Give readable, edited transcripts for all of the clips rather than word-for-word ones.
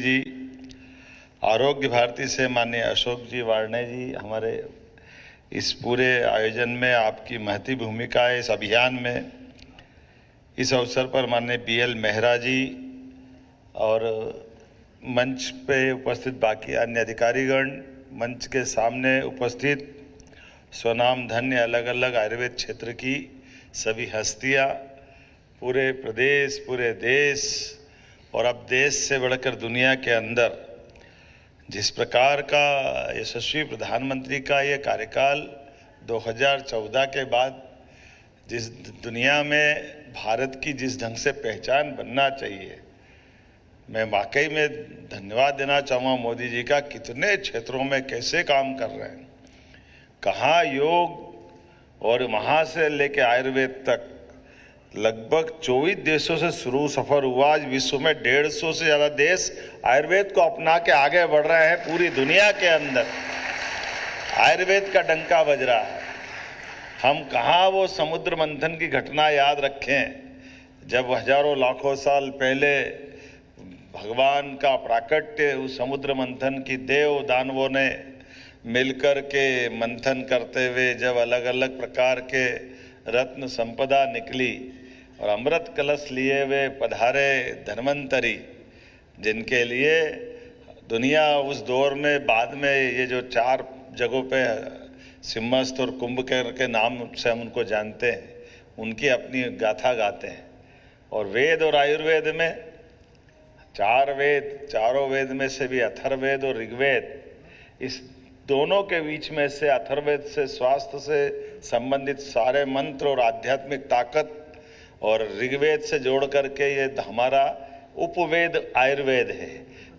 जी, आरोग्य भारती से माननीय अशोक जी वार्णे जी, हमारे इस पूरे आयोजन में आपकी महती भूमिका है इस अभियान में। इस अवसर पर माननीय BL मेहरा जी और मंच पे उपस्थित बाकी अन्य अधिकारीगण, मंच के सामने उपस्थित स्वनाम धन्य अलग अलग आयुर्वेद क्षेत्र की सभी हस्तियां, पूरे प्रदेश, पूरे देश और अब देश से बढ़कर दुनिया के अंदर जिस प्रकार का यशस्वी प्रधानमंत्री का ये कार्यकाल 2014 के बाद जिस दुनिया में भारत की जिस ढंग से पहचान बनना चाहिए, मैं वाकई में धन्यवाद देना चाहूँगा मोदी जी का। कितने क्षेत्रों में कैसे काम कर रहे हैं, कहाँ योग और वहाँ से लेके आयुर्वेद तक लगभग 24 देशों से शुरू सफर हुआ। आज विश्व में 150 से ज़्यादा देश आयुर्वेद को अपना के आगे बढ़ रहे हैं। पूरी दुनिया के अंदर आयुर्वेद का डंका बज रहा है। हम कहाँ वो समुद्र मंथन की घटना याद रखें, जब हजारों लाखों साल पहले भगवान का प्राकट्य उस समुद्र मंथन की देव दानवों ने मिलकर के मंथन करते हुए जब अलग अलग प्रकार के रत्न संपदा निकली और अमृत कलश लिए हुए पधारे धन्वंतरी, जिनके लिए दुनिया उस दौर में बाद में ये जो 4 जगहों पे सिम्हस्थ और कुंभकर्ण के नाम से हम उनको जानते हैं, उनकी अपनी गाथा गाते हैं। और वेद और आयुर्वेद में 4 वेद, चारों वेद में से भी अथर्ववेद और ऋग्वेद, इस दोनों के बीच में से अथर्ववेद से स्वास्थ्य से संबंधित सारे मंत्र और आध्यात्मिक ताकत और ऋग्वेद से जोड़ करके ये हमारा उपवेद आयुर्वेद है,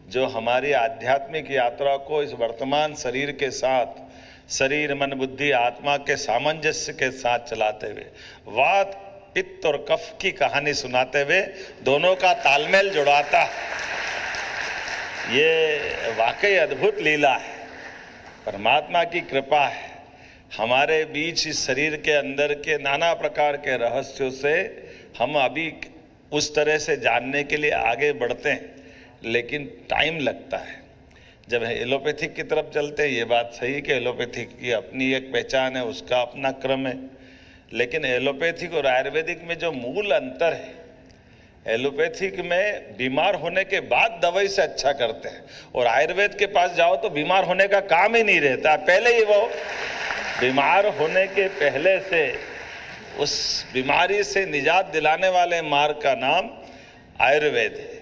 जो हमारी आध्यात्मिक यात्रा को इस वर्तमान शरीर के साथ, शरीर मन बुद्धि आत्मा के सामंजस्य के साथ चलाते हुए, वात पित्त और कफ की कहानी सुनाते हुए दोनों का तालमेल जुड़ाता है। ये वाकई अद्भुत लीला है, परमात्मा की कृपा है। हमारे बीच इस शरीर के अंदर के नाना प्रकार के रहस्यों से हम अभी उस तरह से जानने के लिए आगे बढ़ते हैं, लेकिन टाइम लगता है। जब एलोपैथिक की तरफ चलते हैं, ये बात सही कि एलोपैथिक की अपनी एक पहचान है, उसका अपना क्रम है, लेकिन एलोपैथिक और आयुर्वेदिक में जो मूल अंतर है, एलोपैथिक में बीमार होने के बाद दवाई से अच्छा करते हैं और आयुर्वेद के पास जाओ तो बीमार होने का काम ही नहीं रहता। पहले ही वो बीमार होने के पहले से उस बीमारी से निजात दिलाने वाले मार्ग का नाम आयुर्वेद है।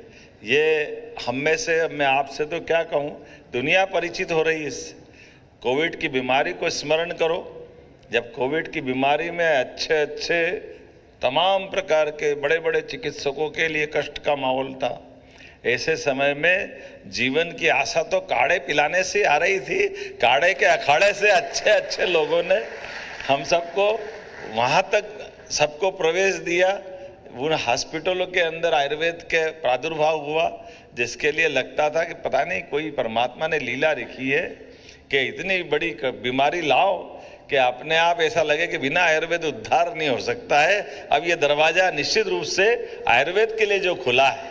ये हम में से, मैं आपसे तो क्या कहूँ, दुनिया परिचित हो रही है इससे। कोविड की बीमारी को स्मरण करो, जब कोविड की बीमारी में अच्छे तमाम प्रकार के बड़े बड़े चिकित्सकों के लिए कष्ट का माहौल था, ऐसे समय में जीवन की आशा तो काढ़े पिलाने से आ रही थी। काढ़े के अखाड़े से अच्छे लोगों ने हम सबको वहाँ तक सबको प्रवेश दिया। उन हॉस्पिटलों के अंदर आयुर्वेद के प्रादुर्भाव हुआ, जिसके लिए लगता था कि पता नहीं कोई परमात्मा ने लीला रखी है कि इतनी बड़ी बीमारी लाओ कि अपने आप ऐसा लगे कि बिना आयुर्वेद उद्धार नहीं हो सकता है। अब ये दरवाजा निश्चित रूप से आयुर्वेद के लिए जो खुला है,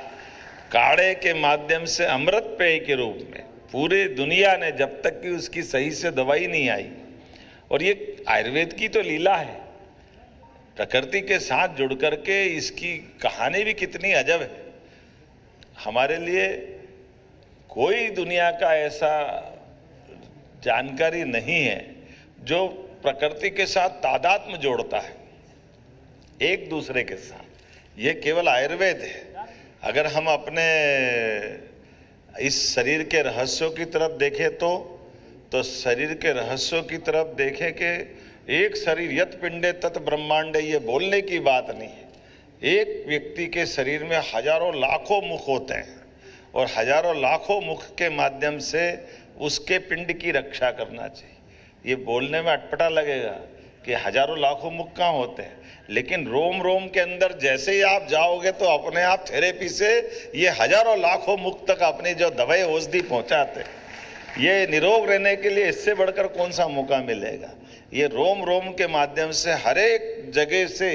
काढ़े के माध्यम से अमृत पेय के रूप में पूरी दुनिया ने, जब तक कि उसकी सही से दवाई नहीं आई, और ये आयुर्वेद की तो लीला है, प्रकृति के साथ जुड़ करके इसकी कहानी भी कितनी अजब है। हमारे लिए कोई दुनिया का ऐसा जानकारी नहीं है जो प्रकृति के साथ तादात्म्य जोड़ता है एक दूसरे के साथ। ये केवल आयुर्वेद है। अगर हम अपने इस शरीर के रहस्यों की तरफ देखें तो शरीर के रहस्यों की तरफ देखें कि एक शरीर यत पिंडे तत् ब्रह्मांडे, ये बोलने की बात नहीं है। एक व्यक्ति के शरीर में हजारों लाखों मुख होते हैं और हजारों लाखों मुख के माध्यम से उसके पिंड की रक्षा करना चाहिए। ये बोलने में अटपटा लगेगा कि हजारों लाखों मुख कहाँ होते हैं, लेकिन रोम रोम के अंदर जैसे ही आप जाओगे तो अपने आप थेरेपी से ये हजारों लाखों मुख तक अपनी जो दवाई औषधि पहुंचाते हैं। ये निरोग रहने के लिए इससे बढ़कर कौन सा मौका मिलेगा। ये रोम रोम के माध्यम से हर एक जगह से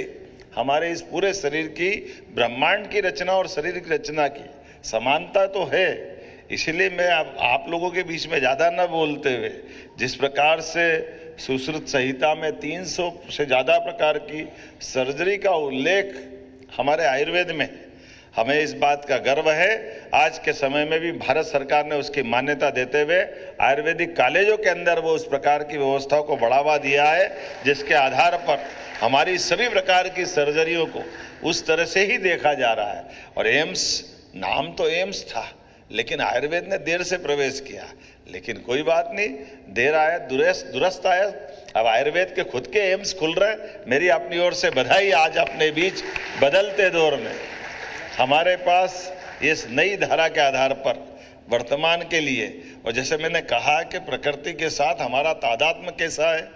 हमारे इस पूरे शरीर की, ब्रह्मांड की रचना और शरीर की रचना की समानता तो है। इसलिए मैं आप लोगों के बीच में ज़्यादा न बोलते हुए, जिस प्रकार से सुश्रुत संहिता में 300 से ज़्यादा प्रकार की सर्जरी का उल्लेख हमारे आयुर्वेद में, हमें इस बात का गर्व है। आज के समय में भी भारत सरकार ने उसकी मान्यता देते हुए आयुर्वेदिक कॉलेजों के अंदर वो उस प्रकार की व्यवस्थाओं को बढ़ावा दिया है, जिसके आधार पर हमारी सभी प्रकार की सर्जरियों को उस तरह से ही देखा जा रहा है। और एम्स, नाम तो एम्स था, लेकिन आयुर्वेद ने देर से प्रवेश किया, लेकिन कोई बात नहीं, देर आया दुरुस्त आया। अब आयुर्वेद के खुद के एम्स खुल रहे हैं। मेरी अपनी ओर से बधाई। आज अपने बीच बदलते दौर में हमारे पास इस नई धारा के आधार पर वर्तमान के लिए, और जैसे मैंने कहा कि प्रकृति के साथ हमारा तादात्म्य कैसा है,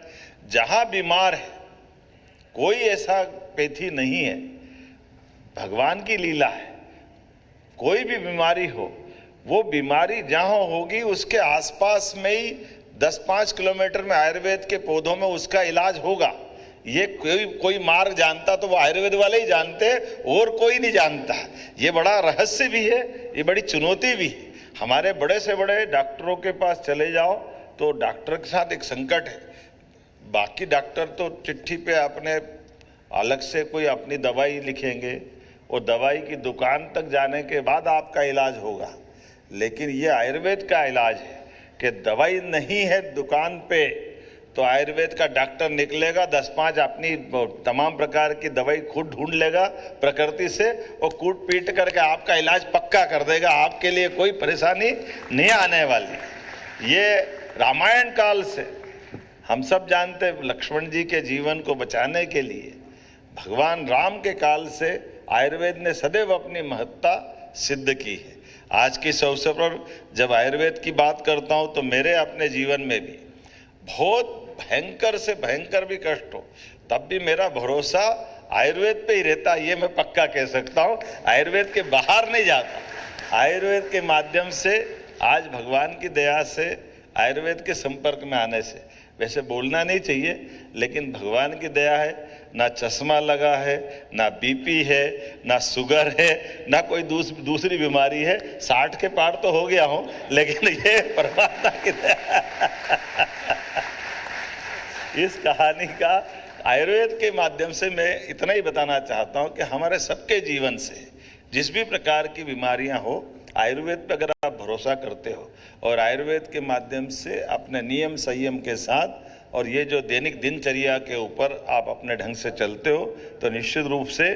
जहां बीमार है कोई ऐसा पैथी नहीं है, भगवान की लीला है। कोई भी बीमारी हो, वो बीमारी जहां होगी उसके आसपास में ही 10-5 किलोमीटर में आयुर्वेद के पौधों में उसका इलाज होगा। ये कोई मार्ग जानता तो वो आयुर्वेद वाले ही जानते हैं, और कोई नहीं जानता। ये बड़ा रहस्य भी है, ये बड़ी चुनौती भी है। हमारे बड़े से बड़े डॉक्टरों के पास चले जाओ तो डॉक्टर के साथ एक संकट है। बाकी डॉक्टर तो चिट्ठी पे अपने अलग से कोई अपनी दवाई लिखेंगे, और दवाई की दुकान तक जाने के बाद आपका इलाज होगा। लेकिन ये आयुर्वेद का इलाज है कि दवाई नहीं है दुकान पे तो आयुर्वेद का डॉक्टर निकलेगा, 10-5 अपनी तमाम प्रकार की दवाई खुद ढूंढ लेगा प्रकृति से, और कूट पीट करके आपका इलाज पक्का कर देगा। आपके लिए कोई परेशानी नहीं आने वाली। ये रामायण काल से हम सब जानते, लक्ष्मण जी के जीवन को बचाने के लिए भगवान राम के काल से आयुर्वेद ने सदैव अपनी महत्ता सिद्ध की है। आज के इस अवसर पर जब आयुर्वेद की बात करता हूं तो मेरे अपने जीवन में भी बहुत भयंकर से भयंकर भी कष्ट हो, तब भी मेरा भरोसा आयुर्वेद पे ही रहता, ये मैं पक्का कह सकता हूँ। आयुर्वेद के बाहर नहीं जाता। आयुर्वेद के माध्यम से आज भगवान की दया से, आयुर्वेद के संपर्क में आने से, वैसे बोलना नहीं चाहिए, लेकिन भगवान की दया है, ना चश्मा लगा है, ना बीपी है, ना शुगर है, ना कोई दूसरी बीमारी है। 60 के पार तो हो गया हूँ, लेकिन ये परमात्मा की दया। इस कहानी का आयुर्वेद के माध्यम से मैं इतना ही बताना चाहता हूँ कि हमारे सबके जीवन से जिस भी प्रकार की बीमारियां हो, आयुर्वेद पे अगर आप भरोसा करते हो और आयुर्वेद के माध्यम से अपने नियम संयम के साथ, और ये जो दैनिक दिनचर्या के ऊपर आप अपने ढंग से चलते हो, तो निश्चित रूप से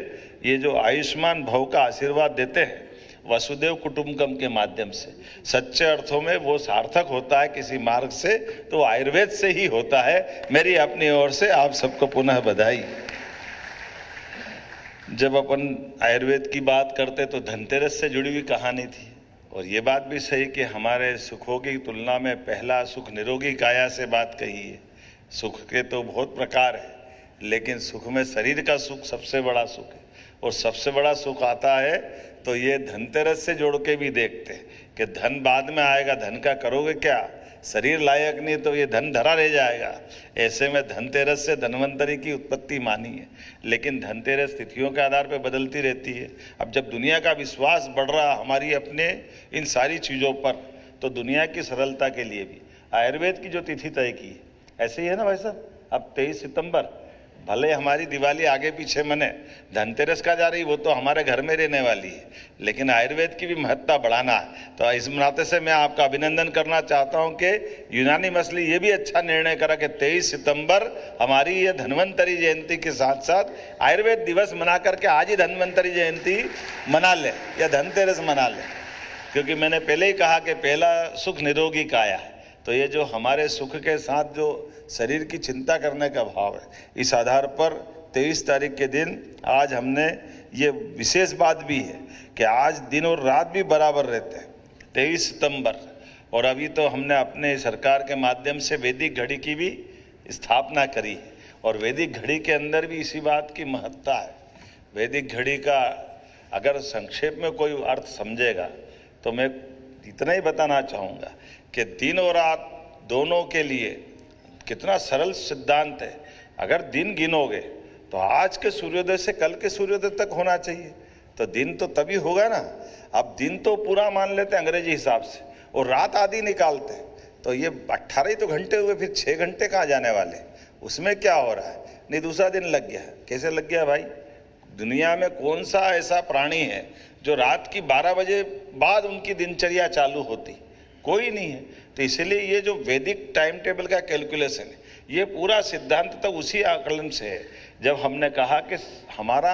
ये जो आयुष्मान भव का आशीर्वाद देते हैं वसुदेव कुटुंबकम के माध्यम से, सच्चे अर्थों में वो सार्थक होता है किसी मार्ग से तो आयुर्वेद से ही होता है। मेरी अपनी ओर से आप सबको पुनः बधाई। जब अपन आयुर्वेद की बात करते तो धनतेरस से जुड़ी हुई कहानी थी, और ये बात भी सही कि हमारे सुखों की तुलना में पहला सुख निरोगी काया से बात कही है। सुख के तो बहुत प्रकार है, लेकिन सुख में शरीर का सुख सबसे बड़ा सुख है, और सबसे बड़ा सुख आता है तो ये धनतेरस से जोड़ के भी देखते हैं कि धन बाद में आएगा, धन का करोगे क्या, शरीर लायक नहीं तो ये धन धरा रह जाएगा। ऐसे में धनतेरस से धन्वंतरी की उत्पत्ति मानी है, लेकिन धनतेरस तिथियों के आधार पर बदलती रहती है। अब जब दुनिया का विश्वास बढ़ रहा हमारी अपने इन सारी चीज़ों पर, तो दुनिया की सरलता के लिए भी आयुर्वेद की जो तिथि तय की है, ऐसे ही है ना भाई साहब। अब 23 सितंबर, भले हमारी दिवाली आगे पीछे मने, धनतेरस का जा रही वो तो हमारे घर में रहने वाली है, लेकिन आयुर्वेद की भी महत्ता बढ़ाना है। तो इस नाते से मैं आपका अभिनंदन करना चाहता हूं कि यूनानी मसली ये भी अच्छा निर्णय करा कि 23 सितंबर हमारी ये धन्वंतरी जयंती के साथ साथ आयुर्वेद दिवस मना करके आज ही धन्वंतरी जयंती मना ले या धनतेरस मना ले, क्योंकि मैंने पहले ही कहा कि पहला सुख निरोगी काया है। तो ये जो हमारे सुख के साथ जो शरीर की चिंता करने का भाव है, इस आधार पर 23 तारीख के दिन आज हमने ये विशेष बात भी है कि आज दिन और रात भी बराबर रहते हैं, 23 सितंबर। और अभी तो हमने अपने सरकार के माध्यम से वैदिक घड़ी की भी स्थापना करी है, और वैदिक घड़ी के अंदर भी इसी बात की महत्ता है। वैदिक घड़ी का अगर संक्षेप में कोई अर्थ समझेगा तो मैं इतना ही बताना चाहूँगा कि दिन और रात दोनों के लिए कितना सरल सिद्धांत है। अगर दिन गिनोगे तो आज के सूर्योदय से कल के सूर्योदय तक होना चाहिए, तो दिन तो तभी होगा ना। अब दिन तो पूरा मान लेते हैं अंग्रेजी हिसाब से, और रात आधी निकालते हैं, तो ये 18 ही तो घंटे हुए, फिर 6 घंटे कहाँ जाने वाले, उसमें क्या हो रहा है? नहीं, दूसरा दिन लग गया। कैसे लग गया भाई? दुनिया में कौन सा ऐसा प्राणी है जो रात की 12 बजे बाद उनकी दिनचर्या चालू होती? कोई नहीं है। तो इसलिए ये जो वैदिक टाइम टेबल का कैलकुलेशन है, ये पूरा सिद्धांत तो उसी आकलन से है जब हमने कहा कि हमारा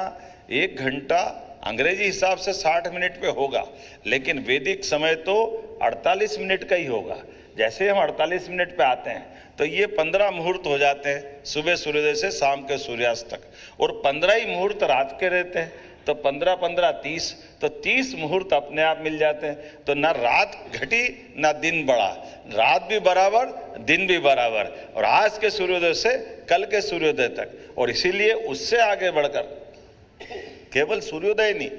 1 घंटा अंग्रेजी हिसाब से 60 मिनट पे होगा, लेकिन वैदिक समय तो 48 मिनट का ही होगा। जैसे हम 48 मिनट पे आते हैं तो ये 15 मुहूर्त हो जाते हैं, सुबह सूर्योदय से शाम के सूर्यास्त तक, और 15 ही मुहूर्त रात के रहते हैं। तो 15-15 30, तो 30 मुहूर्त अपने आप मिल जाते हैं। तो ना रात घटी ना दिन बढ़ा, रात भी बराबर दिन भी बराबर, और आज के सूर्योदय से कल के सूर्योदय तक। और इसीलिए उससे आगे बढ़कर केवल सूर्योदय नहीं,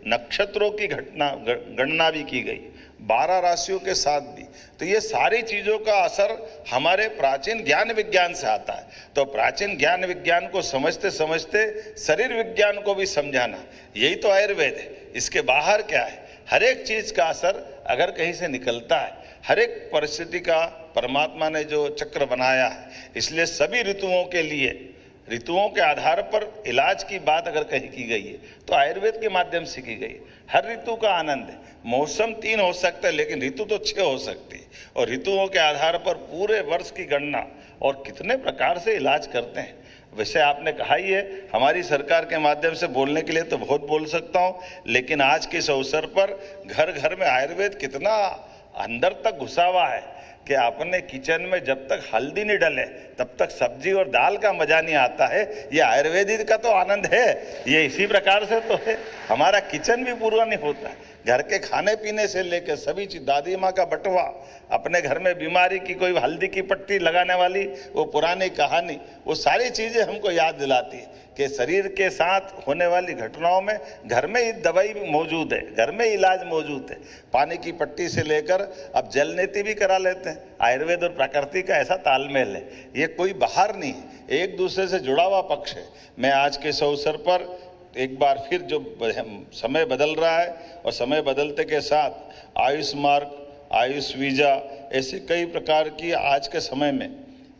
नक्षत्रों की गणना भी की गई, 12 राशियों के साथ भी। तो ये सारी चीजों का असर हमारे प्राचीन ज्ञान विज्ञान से आता है। तो प्राचीन ज्ञान विज्ञान को समझते समझते शरीर विज्ञान को भी समझाना, यही तो आयुर्वेद है। इसके बाहर क्या है? हर एक चीज का असर अगर कहीं से निकलता है, हर एक परिस्थिति का परमात्मा ने जो चक्र बनाया है, इसलिए सभी ऋतुओं के लिए, ऋतुओं के आधार पर इलाज की बात अगर कहीं की गई है तो आयुर्वेद के माध्यम से की गई। हर ऋतु का आनंद है। मौसम 3 हो सकता है, लेकिन ऋतु तो 6 हो सकती है, और ऋतुओं के आधार पर पूरे वर्ष की गणना और कितने प्रकार से इलाज करते हैं। वैसे आपने कहा ही है, हमारी सरकार के माध्यम से बोलने के लिए तो बहुत बोल सकता हूँ, लेकिन आज के इस अवसर पर घर घर में आयुर्वेद कितना अंदर तक घुसा हुआ है कि अपने किचन में जब तक हल्दी नहीं डले तब तक सब्जी और दाल का मजा नहीं आता है। ये आयुर्वेदिक का तो आनंद है। ये इसी प्रकार से तो है, हमारा किचन भी पूरा नहीं होता है। घर के खाने पीने से लेकर सभी चीज, दादी माँ का बटवा, अपने घर में बीमारी की कोई हल्दी की पट्टी लगाने वाली वो पुरानी कहानी, वो सारी चीजें हमको याद दिलाती है कि शरीर के साथ होने वाली घटनाओं में घर में ही दवाई भी मौजूद है, घर में इलाज मौजूद है। पानी की पट्टी से लेकर अब जल नीति भी करा लेते हैं। आयुर्वेद और प्रकृति का ऐसा तालमेल है, ये कोई बाहर नहीं है, एक दूसरे से जुड़ा हुआ पक्ष है। मैं आज के इस अवसर पर एक बार फिर, जो समय बदल रहा है और समय बदलते के साथ आयुष मार्ग, आयुष वीजा, ऐसे कई प्रकार की आज के समय में,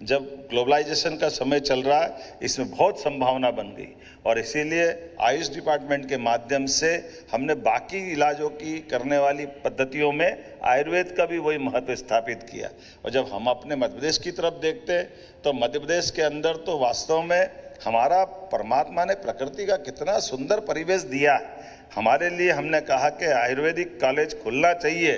जब ग्लोबलाइजेशन का समय चल रहा है, इसमें बहुत संभावना बन गई। और इसीलिए आयुष डिपार्टमेंट के माध्यम से हमने बाकी इलाजों की करने वाली पद्धतियों में आयुर्वेद का भी वही महत्व स्थापित किया। और जब हम अपने मध्य प्रदेश की तरफ देखते हैं तो मध्य प्रदेश के अंदर तो वास्तव में हमारा परमात्मा ने प्रकृति का कितना सुंदर परिवेश दिया है हमारे लिए। हमने कहा कि आयुर्वेदिक कॉलेज खुलना चाहिए,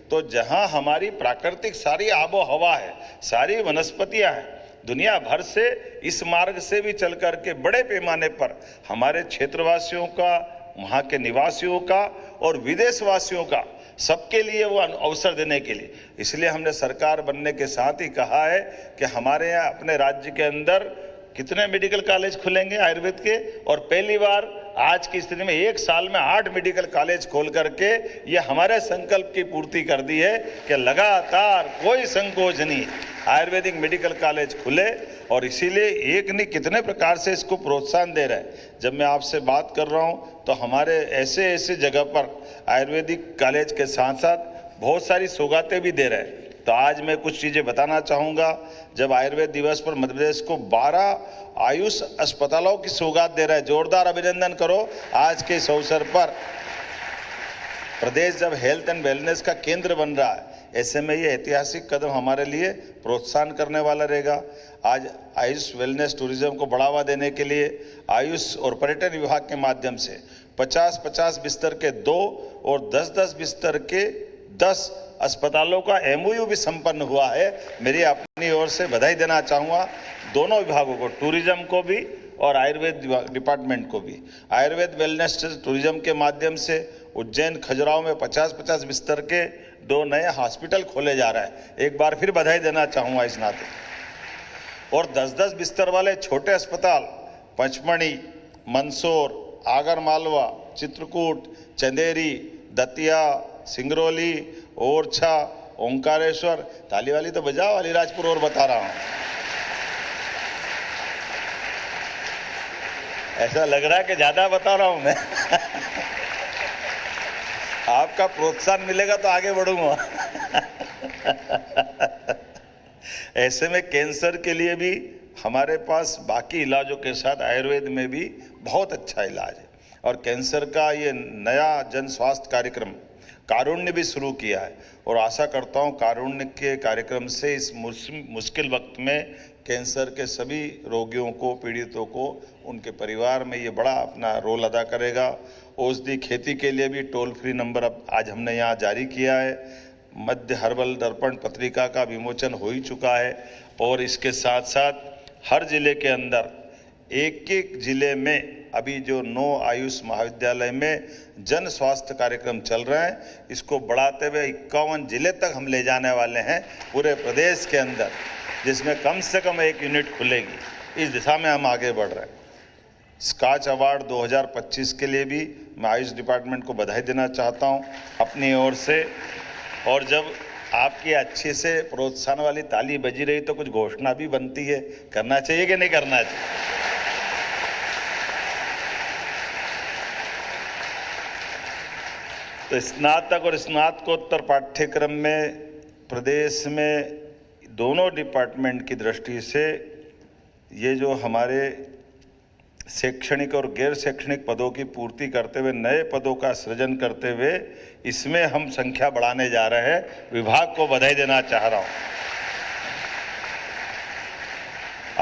तो जहां हमारी प्राकृतिक सारी आबो हवा है, सारी वनस्पतियां हैं, दुनिया भर से इस मार्ग से भी चल करके बड़े पैमाने पर हमारे क्षेत्रवासियों का, वहाँ के निवासियों का और विदेशवासियों का, सबके लिए वो अवसर देने के लिए, इसलिए हमने सरकार बनने के साथ ही कहा है कि हमारे यहाँ अपने राज्य के अंदर कितने मेडिकल कॉलेज खुलेंगे आयुर्वेद के। और पहली बार आज की स्थिति में 1 साल में 8 मेडिकल कॉलेज खोल करके ये हमारे संकल्प की पूर्ति कर दी है कि लगातार कोई संकोच नहीं, आयुर्वेदिक मेडिकल कॉलेज खुले। और इसीलिए एक नहीं कितने प्रकार से इसको प्रोत्साहन दे रहे हैं। जब मैं आपसे बात कर रहा हूँ तो हमारे ऐसे ऐसे जगह पर आयुर्वेदिक कॉलेज के साथ साथ बहुत सारी सौगातें भी दे रहे हैं। तो आज मैं कुछ चीज़ें बताना चाहूँगा। जब आयुर्वेद दिवस पर मध्य प्रदेश को 12 आयुष अस्पतालों की सौगात दे रहा है, जोरदार अभिनंदन करो। आज के इस अवसर पर प्रदेश जब हेल्थ एंड वेलनेस का केंद्र बन रहा है, ऐसे में ये ऐतिहासिक कदम हमारे लिए प्रोत्साहन करने वाला रहेगा। आज आयुष वेलनेस टूरिज्म को बढ़ावा देने के लिए आयुष और पर्यटन विभाग के माध्यम से 50-50 बिस्तर के 2 और 10-10 बिस्तर के 10 अस्पतालों का MOU भी संपन्न हुआ है। मेरी अपनी ओर से बधाई देना चाहूँगा दोनों विभागों को, टूरिज्म को भी और आयुर्वेद डिपार्टमेंट को भी। आयुर्वेद वेलनेस टूरिज्म के माध्यम से उज्जैन खजुराहो में 50-50 बिस्तर के 2 नए हॉस्पिटल खोले जा रहा है। एक बार फिर बधाई देना चाहूँगा इस नाते। और 10-10 बिस्तर वाले छोटे अस्पताल पंचमढ़ी, मंदसौर, आगर मालवा, चित्रकूट, चंदेरी, दतिया, सिंगरौली, ओरछा, ओंकारेश्वर, ताली वाली तो बजाओ, अलीराजपुर और बता रहा हूँ। ऐसा लग रहा है कि ज्यादा बता रहा हूँ मैं। आपका प्रोत्साहन मिलेगा तो आगे बढ़ूंगा। ऐसे में कैंसर के लिए भी हमारे पास बाकी इलाजों के साथ आयुर्वेद में भी बहुत अच्छा इलाज है। और कैंसर का ये नया जन स्वास्थ्य कार्यक्रम कारुण्य भी शुरू किया है, और आशा करता हूँ कारुण्य के कार्यक्रम से इस मुश्किल वक्त में कैंसर के सभी रोगियों को, पीड़ितों को, उनके परिवार में ये बड़ा अपना रोल अदा करेगा। औषधि खेती के लिए भी टोल फ्री नंबर अब आज हमने यहाँ जारी किया है। मध्य हर्बल दर्पण पत्रिका का विमोचन हो ही चुका है, और इसके साथ साथ हर जिले के अंदर एक एक जिले में अभी जो 9 आयुष महाविद्यालय में जन स्वास्थ्य कार्यक्रम चल रहे हैं, इसको बढ़ाते हुए 51 जिले तक हम ले जाने वाले हैं पूरे प्रदेश के अंदर, जिसमें कम से कम 1 यूनिट खुलेगी। इस दिशा में हम आगे बढ़ रहे हैं। स्कॉच अवार्ड 2025 के लिए भी मैं आयुष डिपार्टमेंट को बधाई देना चाहता हूं अपनी ओर से। और जब आपकी अच्छे से प्रोत्साहन वाली ताली बजी रही तो कुछ घोषणा भी बनती है, करना चाहिए कि नहीं करना चाहिए? तो स्नातक और स्नातकोत्तर पाठ्यक्रम में प्रदेश में दोनों डिपार्टमेंट की दृष्टि से ये जो हमारे शैक्षणिक और गैर शैक्षणिक पदों की पूर्ति करते हुए नए पदों का सृजन करते हुए इसमें हम संख्या बढ़ाने जा रहे हैं। विभाग को बधाई देना चाह रहा हूं।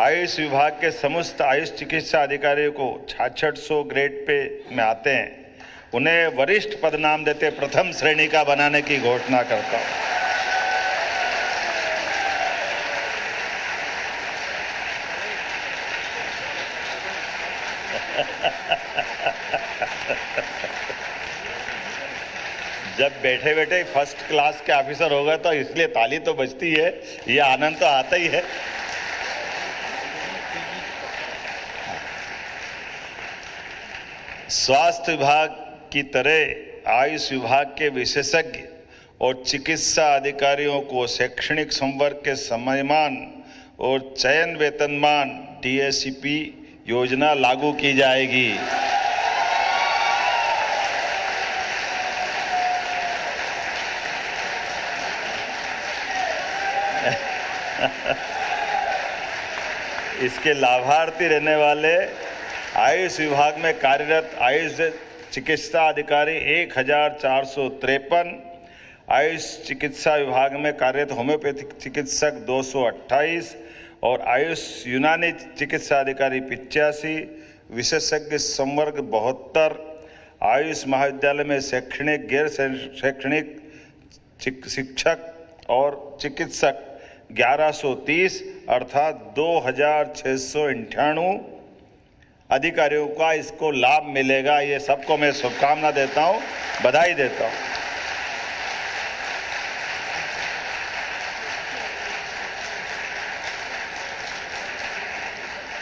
आयुष विभाग के समस्त आयुष चिकित्सा अधिकारियों को 6600 ग्रेड पे में आते हैं, उन्हें वरिष्ठ पद नाम देते प्रथम श्रेणी का बनाने की घोषणा करता हूं। जब बैठे बैठे फर्स्ट क्लास के ऑफिसर होगा तो इसलिए ताली तो बजती है, ये आनंद तो आता ही है। स्वास्थ्य विभाग की तरह आयुष विभाग के विशेषज्ञ और चिकित्सा अधिकारियों को शैक्षणिक संवर्ग के समयमान और चयन वेतनमान DSCP योजना लागू की जाएगी। इसके लाभार्थी रहने वाले आयुष विभाग में कार्यरत आयुष चिकित्सा अधिकारी 1453, आयुष चिकित्सा विभाग में कार्यरत होम्योपैथिक चिकित्सक 228 और आयुष यूनानी चिकित्सा अधिकारी 85, विशेषज्ञ संवर्ग 72, आयुष महाविद्यालय में शैक्षणिक गैर शैक्षणिक शिक्षक और चिकित्सक 1130 अर्थात 2698 अधिकारियों का इसको लाभ मिलेगा। ये सबको मैं शुभकामना देता हूं, बधाई देता हूं।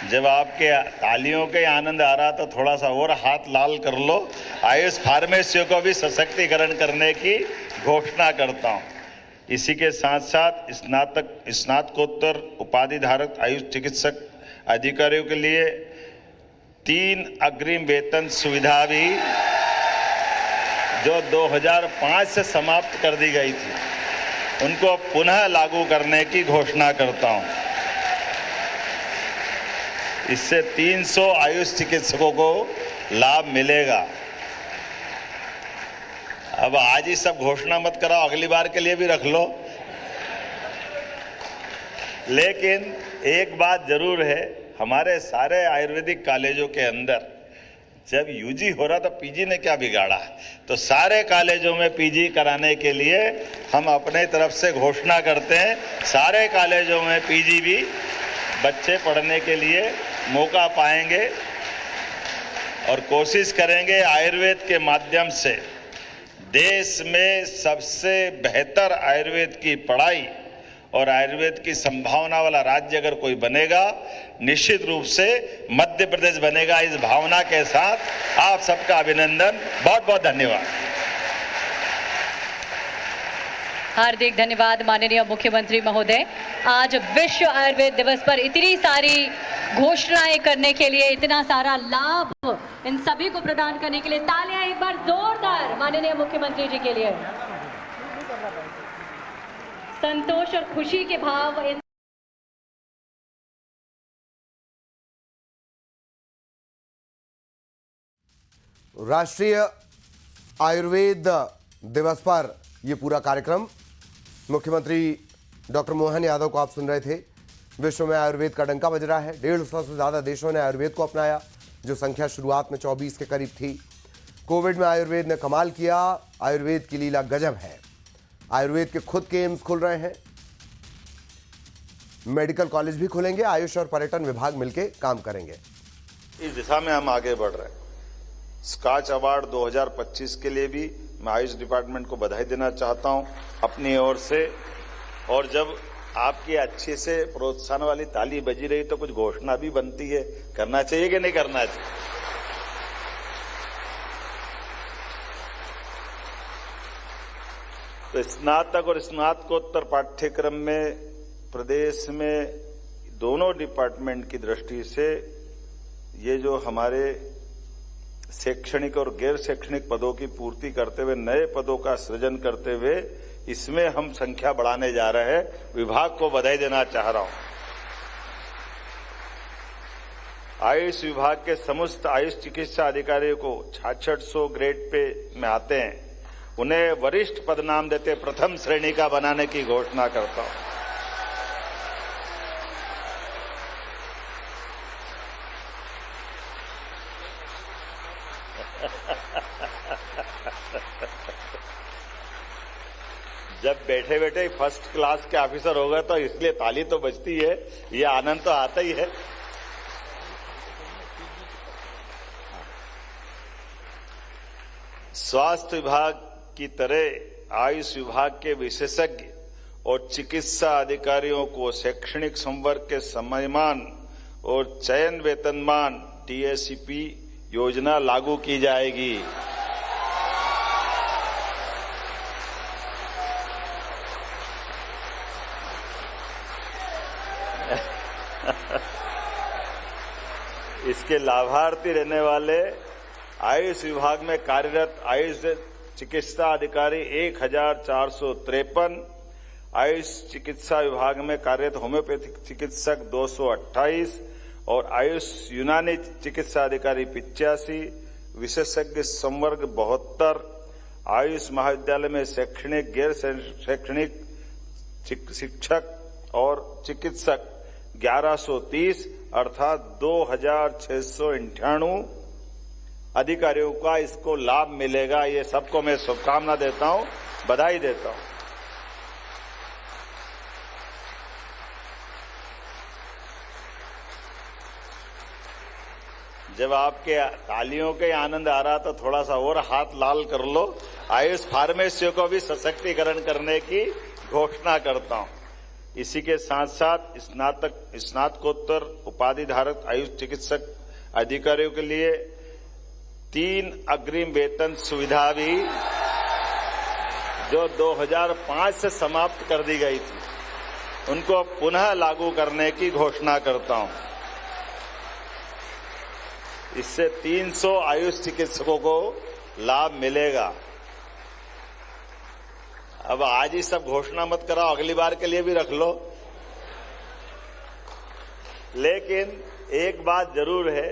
जब आपके तालियों के आनंद आ रहा तो थोड़ा सा और हाथ लाल कर लो। आयुष फार्मेसियों को भी सशक्तिकरण करने की घोषणा करता हूं। इसी के साथ साथ स्नातकोत्तर उपाधि धारक आयुष चिकित्सक अधिकारियों के लिए 3 अग्रिम वेतन सुविधा भी जो 2005 से समाप्त कर दी गई थी, उनको पुनः लागू करने की घोषणा करता हूं। इससे 300 आयुष चिकित्सकों को लाभ मिलेगा। अब आज ही सब घोषणा मत कराओ, अगली बार के लिए भी रख लो। लेकिन एक बात जरूर है, हमारे सारे आयुर्वेदिक कॉलेजों के अंदर जब यूजी हो रहा तो पीजी ने क्या बिगाड़ा, तो सारे कॉलेजों में पीजी कराने के लिए हम अपने तरफ से घोषणा करते हैं। सारे कॉलेजों में पीजी भी बच्चे पढ़ने के लिए मौका पाएंगे और कोशिश करेंगे आयुर्वेद के माध्यम से देश में सबसे बेहतर आयुर्वेद की पढ़ाई और आयुर्वेद की संभावना वाला राज्य अगर कोई बनेगा, निश्चित रूप से मध्य प्रदेश बनेगा। इस भावना के साथ आप सबका अभिनंदन, बहुत बहुत धन्यवाद। हार्दिक धन्यवाद माननीय मुख्यमंत्री महोदय। आज विश्व आयुर्वेद दिवस पर इतनी सारी घोषणाएं करने के लिए, इतना सारा लाभ इन सभी को प्रदान करने के लिए तालियां एक बार जोरदार माननीय मुख्यमंत्री जी के लिए। संतोष और खुशी के भाव इन राष्ट्रीय आयुर्वेद दिवस पर यह पूरा कार्यक्रम मुख्यमंत्री डॉक्टर मोहन यादव को आप सुन रहे थे। विश्व में आयुर्वेद का डंका बज रहा है। 150 से ज्यादा देशों ने आयुर्वेद को अपनाया, जो संख्या शुरुआत में 24 के करीब थी। कोविड में आयुर्वेद ने कमाल किया। आयुर्वेद की लीला गजब है। आयुर्वेद के खुद के एम्स खुल रहे हैं, मेडिकल कॉलेज भी खुलेंगे, आयुष और पर्यटन विभाग मिलकर काम करेंगे। इस दिशा में हम आगे बढ़ रहे हैं। स्कॉच अवार्ड 2025 के लिए भी मैं आयुष डिपार्टमेंट को बधाई देना चाहता हूं अपनी ओर से। और जब आपकी अच्छे से प्रोत्साहन वाली ताली बजी रही तो कुछ घोषणा भी बनती है, करना चाहिए कि नहीं करना चाहिए? तो स्नातक और स्नातकोत्तर पाठ्यक्रम में प्रदेश में दोनों डिपार्टमेंट की दृष्टि से ये जो हमारे शैक्षणिक और गैर शैक्षणिक पदों की पूर्ति करते हुए, नए पदों का सृजन करते हुए इसमें हम संख्या बढ़ाने जा रहे हैं। विभाग को बधाई देना चाह रहा हूं। आयुष विभाग के समस्त आयुष चिकित्सा अधिकारियों को 6600 ग्रेड पे में आते हैं, उन्हें वरिष्ठ पदनाम देते प्रथम श्रेणी का बनाने की घोषणा करता हूं। जब बैठे बैठे फर्स्ट क्लास के ऑफिसर हो गए तो इसलिए ताली तो बजती है, ये आनंद तो आता ही है। स्वास्थ्य विभाग की तरह आयुष विभाग के विशेषज्ञ और चिकित्सा अधिकारियों को शैक्षणिक संवर्ग के सम्मान और चयन वेतनमान टीएसीपी योजना लागू की जाएगी। इसके लाभार्थी रहने वाले आयुष विभाग में कार्यरत आयुष चिकित्सा अधिकारी 1453, आयुष चिकित्सा विभाग में कार्यरत होम्योपैथिक चिकित्सक 228 और आयुष यूनानी चिकित्सा अधिकारी 85, विशेषज्ञ संवर्ग 72, आयुष महाविद्यालय में शैक्षणिक गैर शैक्षणिक शिक्षक और चिकित्सक 1130 अर्थात 2698 अधिकारियों का इसको लाभ मिलेगा। ये सबको मैं शुभकामना देता हूं, बधाई देता हूं। जब आपके तालियों के आनंद आ रहा तो थोड़ा सा और हाथ लाल कर लो। आयुष फार्मेसियों को भी सशक्तिकरण करने की घोषणा करता हूं। इसी के साथ साथ स्नातकोत्तर उपाधि धारक आयुष चिकित्सक अधिकारियों के लिए 3 अग्रिम वेतन सुविधा भी जो 2005 से समाप्त कर दी गई थी, उनको पुनः लागू करने की घोषणा करता हूं। इससे 300 आयुष चिकित्सकों को लाभ मिलेगा। अब आज ही सब घोषणा मत कराओ, अगली बार के लिए भी रख लो। लेकिन एक बात जरूर है,